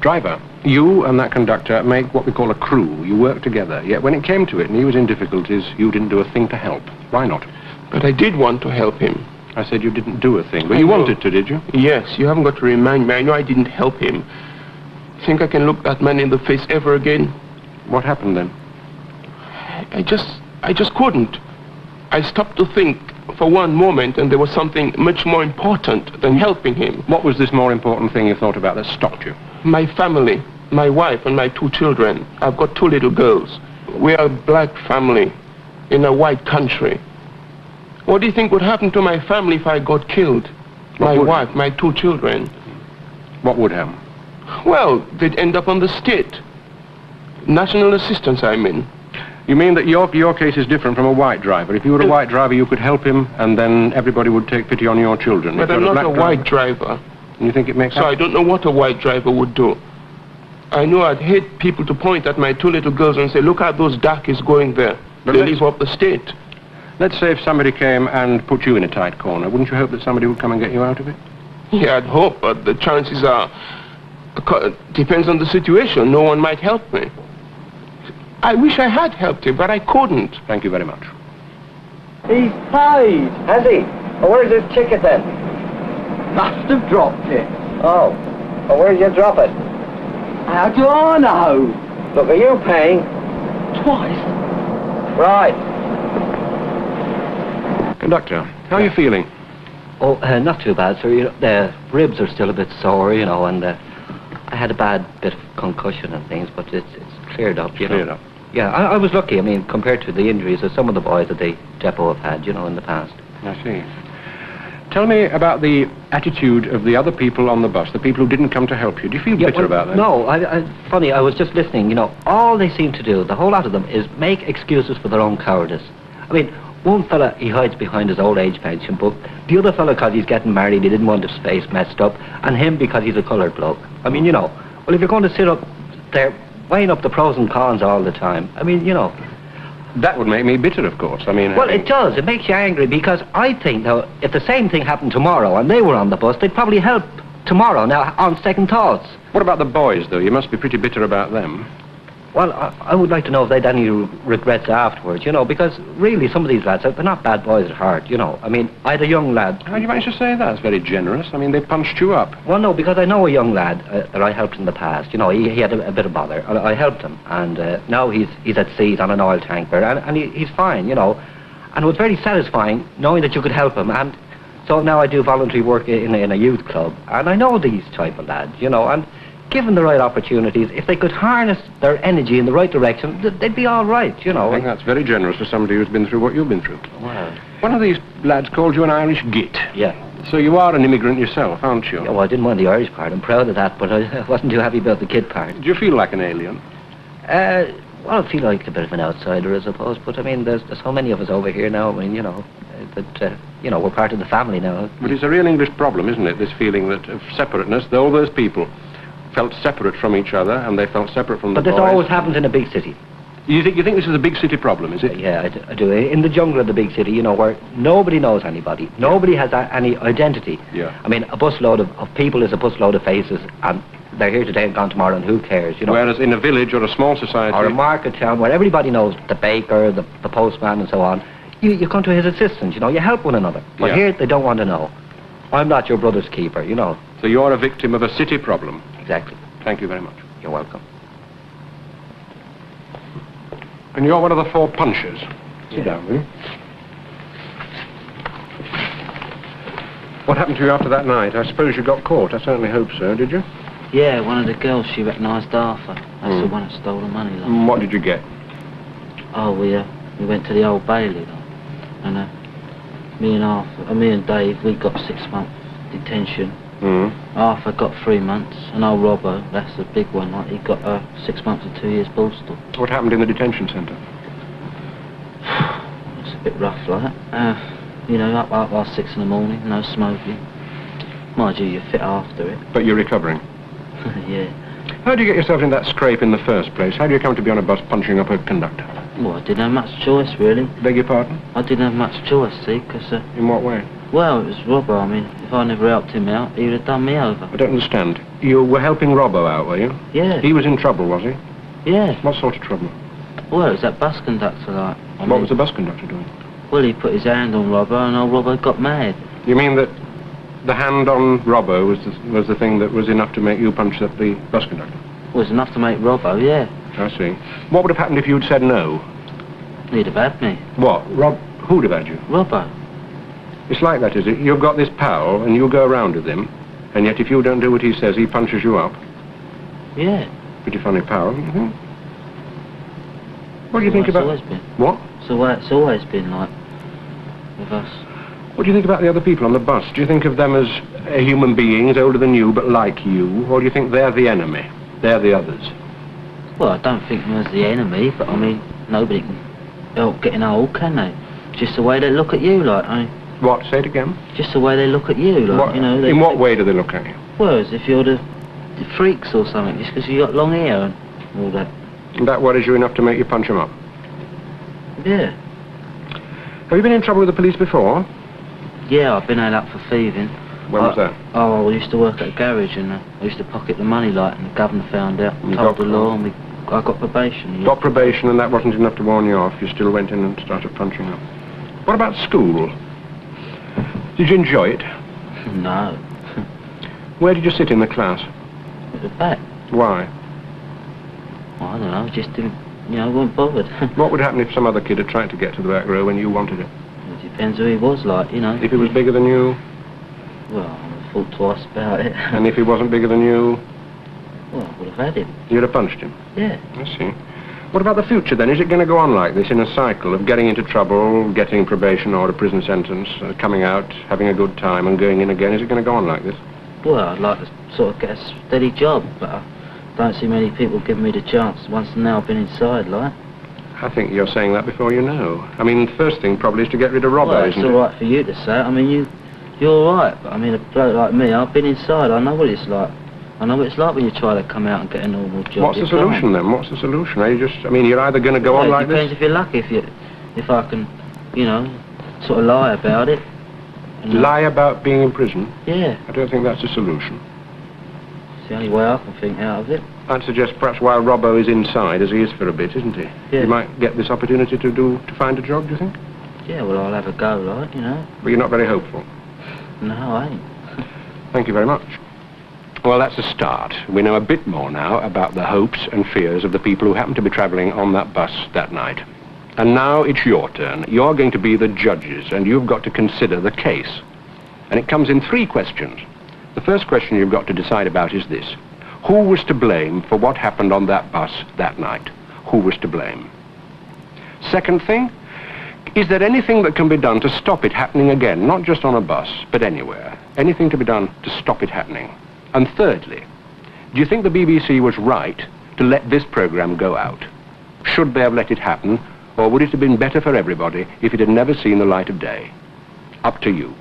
Driver, you and that conductor make what we call a crew. You work together. Yet when it came to it and he was in difficulties, you didn't do a thing to help. Why not? But I did want to help him. I said you didn't do a thing, but you wanted to, did you? Yes, you haven't got to remind me. I know I didn't help him. Think I can look that man in the face ever again? What happened then? I just couldn't. I stopped to think for one moment, and there was something much more important than helping him. What was this more important thing you thought about that stopped you? My family, my wife and my 2 children. I've got 2 little girls. We are a black family in a white country. What do you think would happen to my family if I got killed? My wife, my 2 children. What would happen? Well, they'd end up on the state. National assistance, I mean. You mean that your case is different from a white driver? If you were a white driver, you could help him, and then everybody would take pity on your children. But I'm not a white driver. And you think it makes sense? So I don't know what a white driver would do. I know I'd hate people to point at my 2 little girls and say, look how those darkies going there. They live off the state. Let's say if somebody came and put you in a tight corner, wouldn't you hope that somebody would come and get you out of it? Yeah, I'd hope, but the chances are... depends on the situation. No one might help me. I wish I had helped him, but I couldn't. Thank you very much. He's paid. Has he? Well, where's his ticket then? Must have dropped it. Oh. Well, where'd you drop it? How do I know? Look, are you paying? Twice. Right. Conductor, how are you feeling? Oh, not too bad, sir. You know, the ribs are still a bit sore, you know, and I had a bad bit of concussion and things, but it's cleared up, you know. Cleared up. Yeah, I was lucky. I mean, compared to the injuries of some of the boys that the depot have had, you know, in the past. I see. Tell me about the attitude of the other people on the bus, the people who didn't come to help you. Do you feel bitter about that? No, funny, I was just listening, you know, all they seem to do, the whole lot of them, is make excuses for their own cowardice. I mean, one fella, he hides behind his old age pension book, the other fella because he's getting married, he didn't want his face messed up, and him because he's a coloured bloke. I mean, you know, well, if you're going to sit up there weighing up the pros and cons all the time, I mean, you know. That would make me bitter, of course. I mean... Well, it does. It makes you angry because I think, now, if the same thing happened tomorrow and they were on the bus, they'd probably help tomorrow, now, on second thoughts. What about the boys, though? You must be pretty bitter about them. Well, I would like to know if they'd any regrets afterwards, you know, because really some of these lads, they're not bad boys at heart, you know. I mean, I had a young lad... How do you manage to say that? It's very generous. I mean, they punched you up. Well, no, because I know a young lad that I helped in the past. You know, he had a bit of bother. I helped him, and now he's at sea on an oil tanker, and he's fine, you know. And it was very satisfying knowing that you could help him, and so now I do voluntary work in a youth club, and I know these type of lads, you know, and given the right opportunities, if they could harness their energy in the right direction, they'd be all right, you know. I think that's very generous for somebody who's been through what you've been through. Well, one of these lads called you an Irish git. Yeah. So you are an immigrant yourself, aren't you? Yeah, well, I didn't want the Irish part. I'm proud of that, but I wasn't too happy about the kid part. Do you feel like an alien? Well, I feel like a bit of an outsider, I suppose, but I mean, there's so many of us over here now, I mean, you know, that, you know, we're part of the family now. But it's a real English problem, isn't it, this feeling that of separateness, all those people felt separate from each other, and they felt separate from the boys. But this always happens in a big city. You think this is a big city problem, is it? Yeah, I do. In the jungle of the big city, you know, where nobody knows anybody, nobody has any identity. Yeah. I mean, a busload of people is a busload of faces, and they're here today and gone tomorrow, and who cares, you know? Whereas in a village or a small society... Or a market town where everybody knows the baker, the postman, and so on, you come to his assistance, you know, you help one another. But Yeah. here, they don't want to know. I'm not your brother's keeper, you know. So you're a victim of a city problem. Exactly. Thank you very much. You're welcome. And you're one of the 4 punchers. Sit down, will you? What happened to you after that night? I suppose you got caught. I certainly hope so, did you? Yeah, one of the girls, she recognised Arthur. That's the one that stole the money. Like. And what did you get? Oh, we went to the Old Bailey, like, and me and Dave, we got 6 months detention. Arthur got 3 months, and old Robbo, that's the big one, like, he got 6 months and 2 years postal. What happened in the detention centre? It's a bit rough, like. You know, up past 6 in the morning, no smoking. Mind you, you're fit after it. But you're recovering. Yeah. How do you get yourself in that scrape in the first place? How do you come to be on a bus punching up a conductor? Well, I didn't have much choice, really. Beg your pardon? I didn't have much choice, see, because... In what way? Well, it was Robbo. I mean, if I never helped him out, he would have done me over. I don't understand. You were helping Robbo out, were you? Yeah. He was in trouble, was he? Yeah. What sort of trouble? Well, it was that bus conductor, like. What was the bus conductor doing? Well, he put his hand on Robbo, and old Robbo got mad. You mean that the hand on Robbo was the thing that was enough to make you punch up the bus conductor? It was enough to make Robbo, yeah. I see. What would have happened if you'd said no? He'd have had me. What? Who'd have had you? Robbo. It's like that, is it? You've got this pal, and you go around with him, and yet if you don't do what he says, he punches you up. Yeah. Pretty funny pal, don't you think? What do you think about... It's always been. What? So it's always been like with us. What do you think about the other people on the bus? Do you think of them as human beings, older than you, but like you? Or do you think they're the enemy? They're the others? Well, I don't think them as the enemy, but I mean, nobody can help getting old, can they? Just the way they look at you, like, I mean... What? Say it again? Just the way they look at you, like, What? you know... In what way do they look at you? Well, as if you're the freaks or something, just because you got long hair and all that. And that worries you enough to make you punch them up? Yeah. Have you been in trouble with the police before? Yeah, I've been held up for thieving. When was that? Oh, I used to work at a garage and I used to pocket the money, like, and the governor found out and You told got- the law and I got probation. Yeah. Got probation and that wasn't enough to warn you off. You still went in and started punching them. What about school? Did you enjoy it? No. Where did you sit in the class? At the back. Why? Well, I don't know, just didn't, you know, wasn't bothered. What would happen if some other kid had tried to get to the back row when you wanted it? It depends who he was, like, you know. If he was bigger than you, Well, I thought twice about it. and if he wasn't bigger than you, Well, I would have had him. you'd have punched him. Yeah. I see. What about the future then? Is it going to go on like this in a cycle of getting into trouble, getting probation or a prison sentence, coming out, having a good time and going in again? Is it going to go on like this? Well, I'd like to sort of get a steady job, but I don't see many people giving me the chance once now I've been inside, like. I think you're saying that before you know. I mean, the first thing probably is to get rid of Robbo, Well, it's isn't all it? right for you to say it. I mean, you're all right, but I mean, a bloke like me, I've been inside. I know what it's like. I know what it's like when you try to come out and get a normal job. What's the You solution can't. then? What's the solution? Are you just, I mean, you're either going to go on Well, like it depends this? if you're lucky, if I can, you know, sort of lie about it. And, Lie about being in prison? Yeah, I don't think that's a solution. it's the only way I can think out of it. I'd suggest perhaps while Robbo is inside, as he is for a bit, isn't he? Yeah. You might get this opportunity to find a job, do you think? Yeah, well, I'll have a go, like, you know. But you're not very hopeful. No, I ain't. Thank you very much. Well, that's a start. We know a bit more now about the hopes and fears of the people who happened to be travelling on that bus that night. And now it's your turn. You're going to be the judges, and you've got to consider the case. And it comes in 3 questions. The first question you've got to decide about is this. Who was to blame for what happened on that bus that night? Who was to blame? Second thing, is there anything that can be done to stop it happening again? Not just on a bus, but anywhere. Anything to be done to stop it happening? And thirdly, do you think the BBC was right to let this programme go out? Should they have let it happen, or would it have been better for everybody if it had never seen the light of day? Up to you.